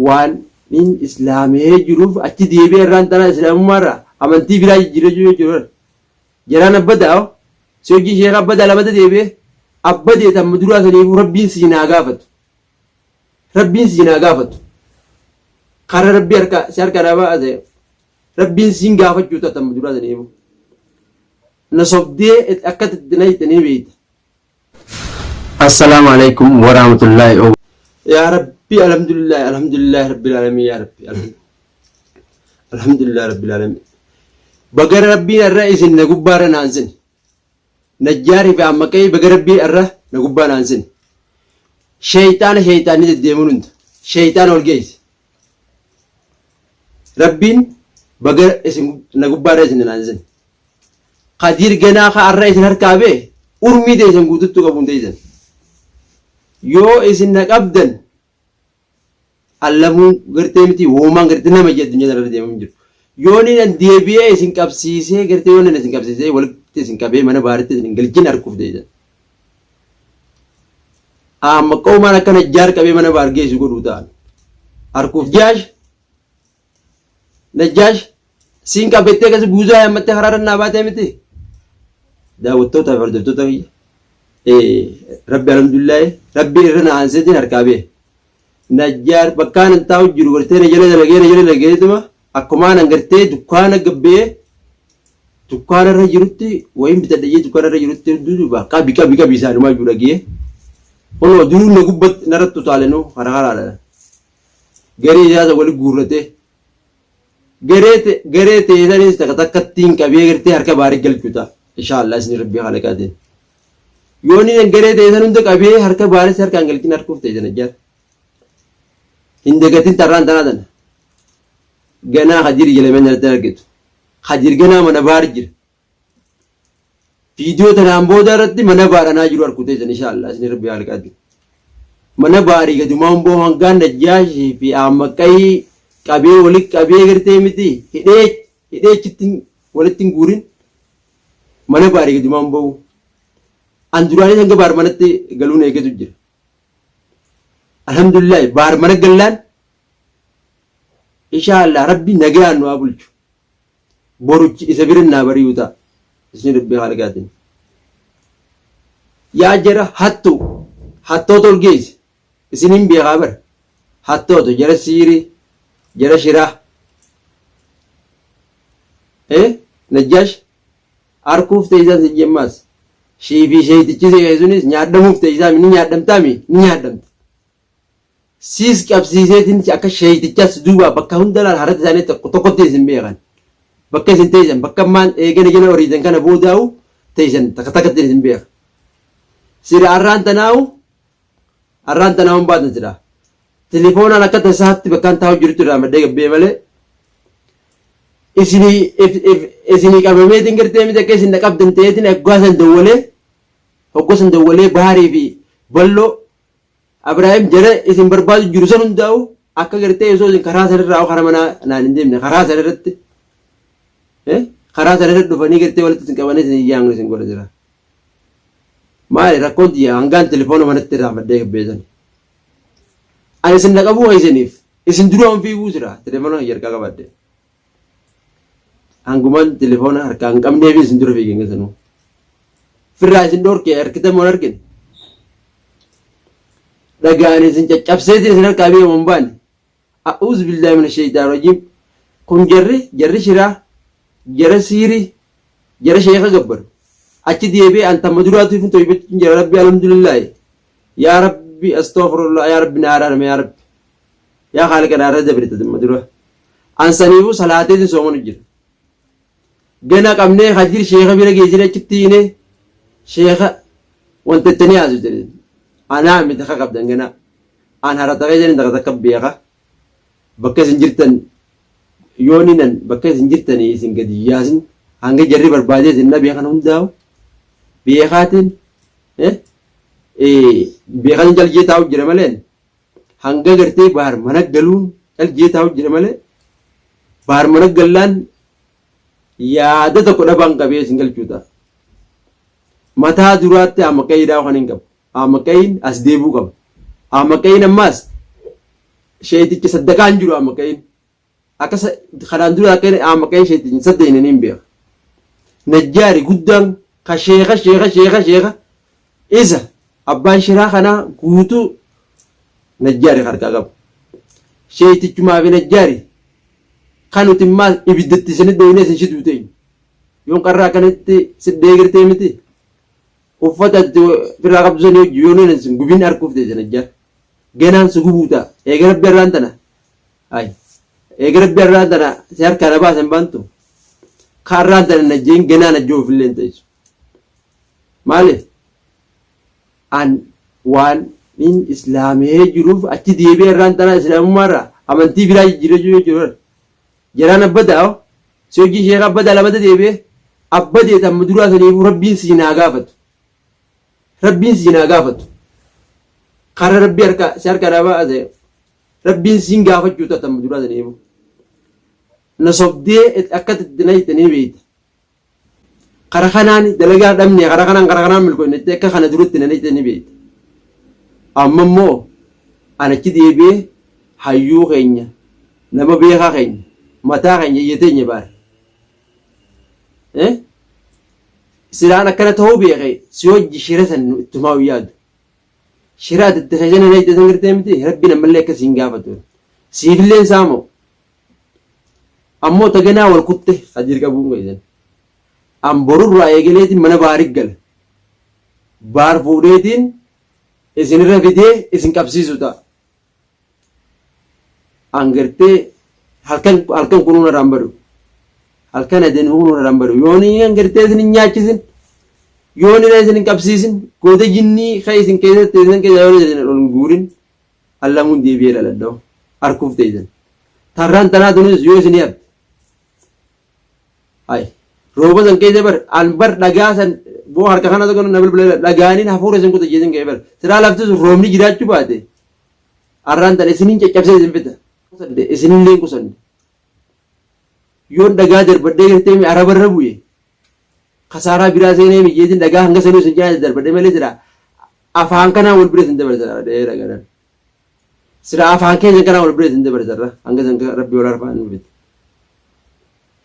waan in islaamee jiruuf achi deebi'ee irraan tanaa islaamummaarra amantii biraa jijjiirachuu jechuudha. Jaraan abbadaa'o si hojii sheekha abbadaa lamata deebi'ee abbadee tamma duraa saniifuu rabbiin siinaa gaafatu. Rabbiin siinaa gaafatu. Kara rabbii si harka dhabaa ta'e rabbiin siin gaafachuu tamma duraa saniifuu. Na sobdee akkatti na hittanii beeyta. Assalaamu alaikum warahmatullahi wabarakatuh. Yaa Rabbi alhamdulillah rabbil alamin yaa Rabbi alhamdulillah rabbil alamin. Baga rabbiin irra isin na gubbaarra naansin. Najjaari fi ammaqee baga rabbiin irra na gubbaa naansin. Shayxaanni deddeemuun hunda. Shayxaan ol geessi. Rabbiin baga isin na gubbaarra isin naansin. Qadir ganaa ka arra isin harkaa bee urmii teessan guututtuu qabuun teessan. Yoo isin na qabdan allamuun gartee miti woomaan gartee nama jedhu addunyaa irra deemamu jiru. Yoo ni deebi'ee isin qabsiisee gartee yoo isin qabsiisee walitti isin qabee mana baaritti isin galchin harkuuf teessan. Amma qoomaan akkana jaar qabee mana baar geessu godhuu ta'an. Harkuuf najjaash siin qabettee akkasii guuzaa yammattee haraara naa baatee miti. Daawwattoota fi hordoftoota biyya. Rabbi alhamdulillah rabbi irra na aanseetiin harkaa bee. Najjaar bakkaan hin taa'u jiru gartee na jala dalageetuma akkumaan hangartee dukkaana gabbee dukkaana irra jirutti wayin bitadhee dukkaana irra jirutti duuba qabi isaanumaa jiru dhagee. Kunoo duruu na gubbatti narratti utaalenuu haraadha. Garee ijaasa wali guurratee garee teessanis takkattiin qabee gartee harka baarii galchuu ta'a. Inshaallah isin rabbii haala qaateen. Yoo ni garee teessan hunda qabee harka baaris harkaan galchin harkuuf teessan ajjaar. Hin dagatin tarraan tanaatan. Ganaa hajir jedhamee nyaata argitu. Hajir ganaa mana baari jira. Viidiyoo tanaan booda irratti mana baaranaa jiru harku teessan inshaallah isin rabbii haala qaateen. Mana baarii gadumaa humboo hangaan najjaashii fi ammaqayii qabee walitti qabee gartee miti hidheechitti walitti hin guurin. Mana baarii gadumaa humboo. Anduraanis hanga baar manatti galuun eeggatu jira. Alhamdulillah baar mana gallaan inshaallah rabbi nagaan nu haa bulchu. Boruchi isa birin naa bari'uu ta'a. Isin rabbii haala qaateen. Yaa jara hattoota ol geessi. Isiniin beekaa bara. Hattoota jara siirii jara shiraa. Najjaash harkuuf teessan si jemmaas. Shiifi sheetichi seesunis nyaadamuuf teessaa ni nyaadamtaami ni nyaadamta. Siis qabsiiseetiin akka sheetichas duuba bakka hundaraan harati isaanii tokkotti isin beekan. Bakka isin teessan bakka maan eegana horiisan kana boodaa'u teessan takkatti isin beeka. Sira arraan tanaa'uun baatan sira. Telefoonaan akka tasaatti bakkaan taa'u jirutti irraa maddee gabbee malee. Isinii qabameetiin gartee miti akka isin qabdan ta'eetiin hoggoosan dawwalee baarii fi balloo Abiraayim jara isin barbaadu jiru san hundaa'u akka gartee osoo isin karaa sanarraa karaa manaa naan hin deemne karaa sanarratti dhufanii gartee walitti isin qabanii isin iyyaangu isin godha jira. Maali rakkoon xiyyaa hangaan telefoona manatti irraa maddee gabbeessan. Ani isin naqabuu isiniif isin duraan fiiguu jira telefoona harkaa qabadde. Hangumaan telefoona harkaa hin qabnee fi isin dura fiigeen sanuu. Firraa isin dhorkee harkita moo harkin. Dhagaan isin caccabseetiin isin harkaa beekamu hin baane. A'uuzu billaahi mina shaytaan rajiim. Kun jarri shiraa, jara siirii, jara sheeka gabbaru. Achi deebi'ee antamma duraatuuf hin to'ifachuun jira rabbi alhamdulillah. Yaa rabbi astaghfirullah yaa rabbi na araarame yaa rabbi. Yaa haala qadaarra dabalita tamma dura. Ansaniifuu salaateetiin soomanu jira. Gana qabnee hajir sheeka bira geejjira achitti hiinee sheeka wanta ittanii haasu jedheen. Anaa miti akka qabdan gana. An harata keessaniin takka beeka. Bakka isin jirtan yooninan bakka isin jirtanii isin gadi yaasin hanga jarri barbaadee isin na beekan hundaa'u beekaatiin beekaatiin jaljee taa'u jira malee hanga gartee baar mana galuun jaljee taa'u jira malee baar mana gallaan yaada tokko dhabaan qabee isin galchuudha. Mataa duraatti ammaqayiidhaa kan hin qabu. Ammaqayiin as deebuu qaba. Ammaqayiin ammaas sheetichi saddaqaan jiru amma ka'in akka kanaan dura akka amma ka'in sheetichi saddeeniin hin beeku najjaari guddaan ka sheeka isa abbaan shiraa kanaa guutuu najjaari harkaa qabu sheetichumaa fi najjaari kan nuti immaa ibiddatti isinit dhoowwinee isin shituu ta'e yoon qarraa kanatti siddee girtee miti uffata firraa qabdusanii hojii yoon isin gubin harkuuf ta'e najjaari ganaan si gubuu ta'a eega rabbi irraan tana eega rabbi irraan tana si harkaa na baasan baantu kaarraan tana najjeen ganaan ajjoo ofillee hin ta'isu maaliif an waan in islaamee jiruuf achi deebi'ee irraan tana islaamummaarraa amantii biraa jijjiirachuu jiru jaraan abbadaa si hojii sheeka abbadaa lamata deebi'ee abbadee tamma duraa saniifuu rabbiin siinaa gaafatu kara rabbi si harka na baase rabbiin siin gaafachuu ta'a tamma duraa saniifuu na sobdee akkatti na hittanii beeyta kara kanaan dalagaa dhabne kara kanaan milkoofne akka kana duratti na hittanii beeyta amma immoo anachi deebi'ee hayyuu keenya nama beekaa keenya mataa keenya iyyateenya baare silaan akkana ta'uu beekee si hojii shira san ittumaa yaadu shiraa itti keessana na hittatan girtee miti rabbiin ammallee akkasiin gaafatu siifillee saamoo ammoo taganaa wal kutte hajir qabuun keessan an borurraa eegaleetiin mana baarik gala baar fuudheetiin isinirra fidee isin qabsiisu ta'a an gartee halkan kunuun irraan badu halkan adeemu kunuun irraan badu yooni an gartee isin hin nyaachisin yooni isin hin qabsiisin goota jinnii ka isin keessatti isin keessa yoo isin ol hin guurin allamuun deebi'ee dhaladhaa'u harkuuf ta'isan tarraan tanaa tunis yoo isin yaabte rooba san keessa an bar dhagaa san boo harka kana tokko na bilbila dhagaaniin hafuura isin kuta jeesin ka'e bar siraa lafti sun roobni jiraachuu baate arraan tan isiniin caccabsee isin fita isinillee kusanne yoon dhagaa darbadhee gartee arabarra bu'e kasaaraa biraa seenee miyyeetiin dhagaa hanga sanuu isin jaala darbadhee malee sira afaan kanaan wal bira isin dabarsa dhagaadhaan sira afaan keessa kanaan wal bira isin dabarsarra hanga san rabbi wal arfaan nuufite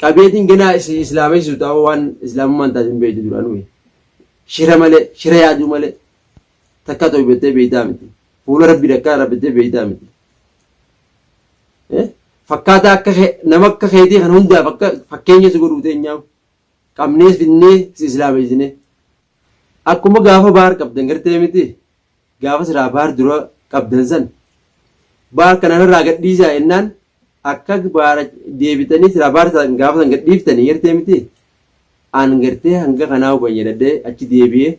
qabeetiin ganaa islaamessu ta'uu waan islaamummaan taasin beeytu duraan uwe shira malee shira yaaduu malee takka ta'u beektee beeytaa miti fuula rabbi dakkaa rabbittee beeytaa miti fakkaataa akka nama akka keetii kan hundaaf akka fakkeenya si godhuu teenyaam qabnees finnee si islaamessine akkuma gaafa baar qabdan gartee miti gaafa siraa baar dura qabdan san baar kanarraa gadhiisaa ennaan akka baara deebitanii siraa baar gaafa san gadhiiftanii gartee miti an gartee hanga kanaa fayyadadhee achi deebi'ee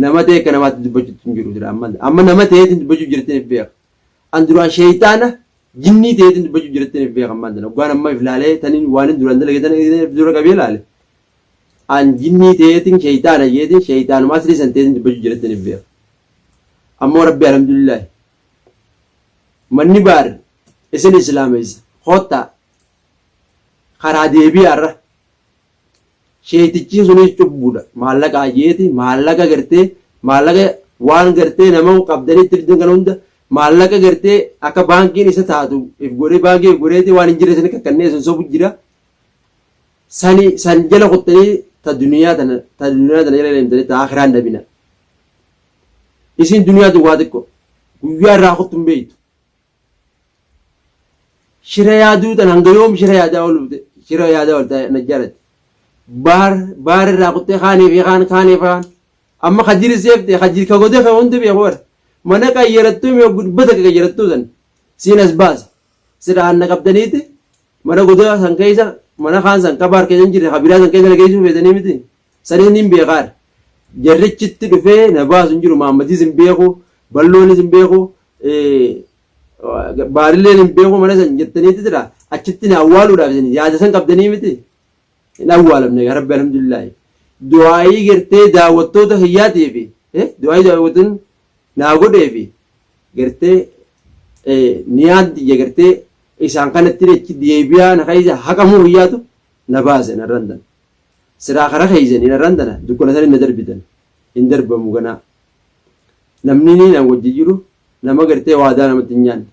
nama ta'e akka namaatti dubbachuutti hin jiru jira amma nama ta'eetiin dubbachuu jirtaniif beeka an duraan sheeytaana jinnii ta'eetiin dubbachuu jirtaniif beeka ammaan tana waan amma iflaalee taniin waan duraan dalagatan dura qabee laale an jinnii ta'eetiin sheeytaana jeetiin sheeytaanumaa sirii san ta'eetiin dubbachuu jirtaniif beeka ammoo rabbi alhamdulillah manni baar isin islaamessa hotta karaa deebi'aarra sheetichi sunis cubbuudha maallaqa ayyeeti maallaqa gartee maallaqa waan gartee nama qabdanitti fidan kan hunda maallaqa gartee akka baankiin isa taatu if godhee baankii if godheeti waan hin jirre sani kakkannee sun sobu jira san jala qottanii ta duniyaa tana jala deemtanii ta akhiraan dabina isin duniyaa tu waa xiqqo guyyaa irraa qottu hin beeytu shira yaaduu tan hanga yoom shira yaadaa ol najjaalatti baar irraa qottee kaaniif amma khajiri seefte khajiri ka godee ka hundi beeku bar mana qayyarattuu mee gubbata ka qayyarattuu san siin as baasa sira anna qabdaniiti mana godee san keessa mana kaan san qabaar keessa jirre kabiraa san keessa nageessuu feetanii miti sanin hin beekaar jarrichitti dhufee na baasu hin jiru maammadis hin beeku balloonis hin beeku baarilleen hin beeku mana san jettaniiti jira achitti na awwaaluudhaaf yaada san qabdanii miti hin awwaalamne rabbi alhamdulillah du'aayii gartee daawwattoota hiyyaatii fi du'aayii daawwattoon naa godhee fi gartee niyaanti gartee isaan kanatti achi deebi'aa na kaisa haqamuu hiyyaatu na baase narran tan siraa kara kaisanii narran tana dukkana san na darbitan hin darbamu ganaa namni ni na wajji jiru nama gartee waadaa namatti hin nyaanne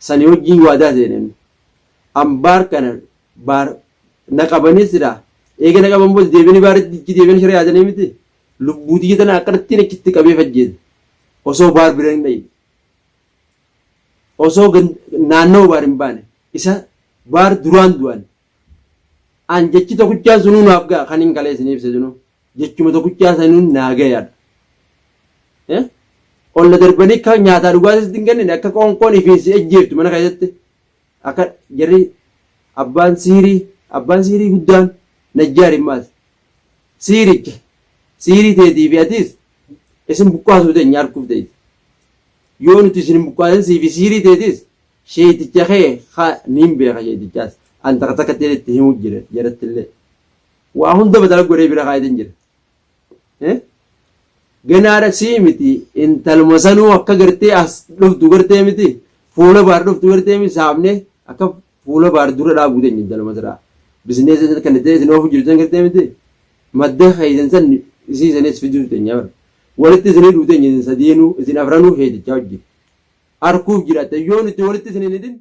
sani wajjin waadaa seenan ambaar kana baar naqabanisira eega naqaban booda deebiin baaritti deebiin shiree yaadanii miti lubbuutii tana akkanatti nachitti qabee fajjeete osoo baar bira hin dhayin osoo naannoo baar hin baane isa baar duraan du'an an jechi tokkichaa sunuu naaf ga'a kan hin kalee isiniif sunu jechuma tokkichaa sanuun naa gayaadha. Olla darbanii akka nyaataa dhugaatis hin kennine akka qoonqoon ifiinsi ejjeeftu mana keessatti akka jarri abbaan siirii guddaan najjaar himmaas siiricha siirii teetii fi atiis isin buqqaasuu ta'e nyaarkuuf ta'e yoo nuti isin buqqaasin siifi siirii teetiis sheeticha kee niin beeka sheetichaas an takka ta'etti himuu jira jarattillee waa hunda badala godhee bira kaayatin jira. Ganaara sii miti intaluma sanuu akka gartee as dhuftu gartee miti fuula baar dhuftu gartee miti saafnee akka fuula baar dura dhaabuu ta'e intaluma siraa bizineesa kan ta'e isin oofu jirtan gartee miti madda hayyan san isiisanis fiduu ta'e nyaara walitti isinii dhuu ta'e isin sadiinuu isin afranuu heetichaa hojjetu arguuf jiraata yoo nuti walitti isin hin hidhin